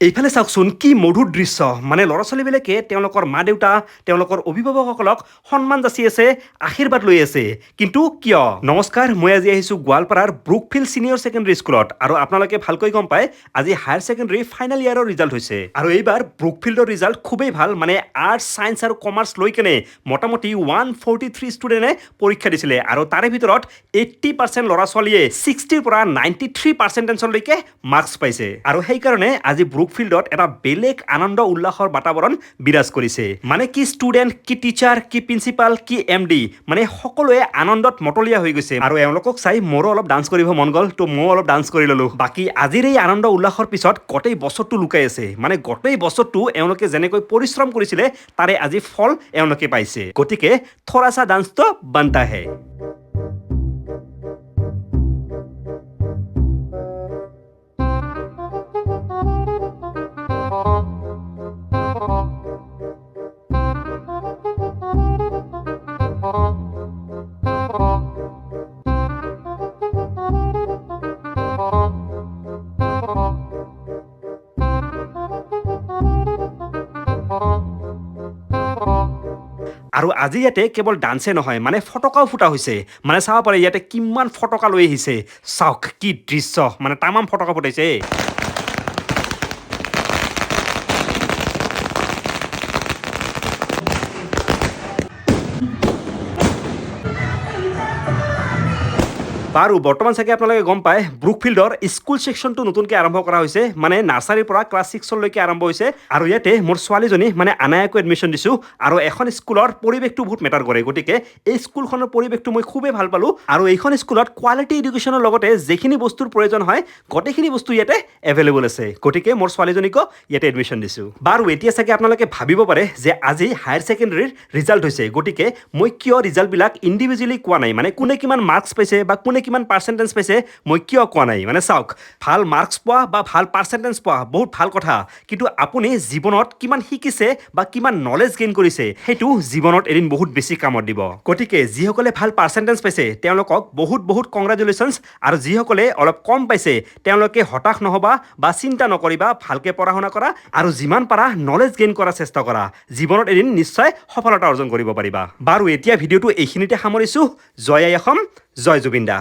এইফালে চাওকচোন কি মধুৰ দৃশ্য মানে ল'ৰা ছোৱালীবিলাকে তেওঁলোকৰ মা দেউতা তেওঁলোকৰ অভিভাৱকসকলক সন্মান যাচি আছে আশীৰ্বাদ লৈ আছে কিন্তু কিয় নমস্কাৰ মই আজি আহিছোঁ গোৱালপাৰাৰ ব্ৰুকফিল্ড ছিনিয়ৰ ছেকেণ্ডেৰী স্কুলত আৰু আপোনালোকে ভালকৈ গম পায় আজি হায়াৰ ছেকেণ্ডেৰী ফাইনেল ইয়াৰৰ ৰিজাল্ট হৈছে আৰু এইবাৰ ব্ৰুকফিল্ডৰ ৰিজাল্ট খুবেই ভাল মানে আৰ্টছ ছায়েন্স আৰু কমাৰ্চ লৈ কেনে মোটামুটি 143 ষ্টুডেণ্টে পৰীক্ষা দিছিলে আৰু তাৰে ভিতৰত 80% ল'ৰা ছোৱালীয়ে 60ৰ পৰা 93%লৈকে মাৰ্কছ পাইছে আৰু সেইকাৰণে আজি ব্ৰুকফিল্ডত এটা বেলেগ আনন্দ উল্লাসৰ বাতাবৰণ বিৰাজ কৰিছে মানে কি ষ্টুডেণ্ট কি টিচাৰ কি প্ৰিন্সিপাল কি এমডি মানে সকলোৱে আনন্দত মতলীয়া হৈ গৈছে আৰু এওঁলোকক চাই মোৰো অলপ ডান্স কৰিব মন গ'ল তো ময়ো অলপ ডান্স কৰি ল'লোঁ বাকী আজিৰ এই আনন্দ উল্লাসৰ পিছত গোটেই বছৰটো লুকাই আছে মানে গোটেই বছৰটো এওঁলোকে যেনেকৈ পৰিশ্ৰম কৰিছিলে তাৰে আজি ফল এওঁলোকে পাইছে গতিকে থোৰা সা ডান্স তো বনতা হে আৰু আজি ইয়াতে কেৱল ডান্সে নহয় মানে ফটকাও ফুটা হৈছে মানে চাব পাৰে ইয়াতে কিমান ফটকা লৈ আহিছে চাওক কি দৃশ্য মানে তামাম ফটকা ফুটাইছে বাৰু বৰ্তমান চাগে আপোনালোকে গম পায় ব্ৰুকফিল্ডৰ স্কুল ছেকশ্যনটো নতুনকৈ আৰম্ভ কৰা হৈছে মানে নাৰ্চাৰীৰ পৰা ক্লাছ 6লৈকে আৰম্ভ হৈছে আৰু ইয়াতে মোৰ ছোৱালীজনী মানে আনায়াকৈ এডমিশ্যন দিছোঁ আৰু এখন স্কুলৰ পৰিৱেশটো বহুত মেটাৰ কৰে গতিকে এই স্কুলখনৰ পৰিৱেশটো মই খুবেই ভাল পালোঁ আৰু এইখন স্কুলত কোৱালিটি এডুকেশ্যনৰ লগতে যিখিনি বস্তুৰ প্ৰয়োজন হয় গোটেইখিনি বস্তু ইয়াতে এভেইলেবল আছে গতিকে মোৰ ছোৱালীজনীকো ইয়াতে এডমিশ্যন দিছোঁ বাৰু এতিয়া চাগে আপোনালোকে ভাবিব পাৰে যে আজি হায়াৰ ছেকেণ্ডেৰীৰ ৰিজাল্ট হৈছে গতিকে মই কিয় ৰিজাল্টবিলাক ইণ্ডিভিজুৱেলি কোৱা নাই মানে কোনে কিমান মাৰ্কছ পাইছে বা কোনে কিমান পাৰ্চেণ্টেজ পাইছে মই কিয় কোৱা নাই মানে চাওক ভাল মাৰ্কছ পোৱা বা ভাল পাৰ্চেণ্টেজ পোৱা বহুত ভাল কথা কিন্তু আপুনি জীৱনত কিমান শিকিছে বা কিমান নলেজ গেইন কৰিছে সেইটো জীৱনত এদিন বহুত বেছি কামত দিব গতিকে যিসকলে ভাল পাৰ্চেণ্টেজ পাইছে তেওঁলোকক বহুত বহুত কংগ্ৰেচুলেশ্যনছ আৰু যিসকলে অলপ কম পাইছে তেওঁলোকে হতাশ নহ'বা বা চিন্তা নকৰিবা ভালকৈ পঢ়া শুনা কৰা আৰু যিমান পাৰা নলেজ গেইন কৰাৰ চেষ্টা কৰা জীৱনত এদিন নিশ্চয় সফলতা অৰ্জন কৰিব পাৰিবা বাৰু এতিয়া ভিডিঅ'টো এইখিনিতে সামৰিছোঁ জয় আই অসম জয় জুবিন দা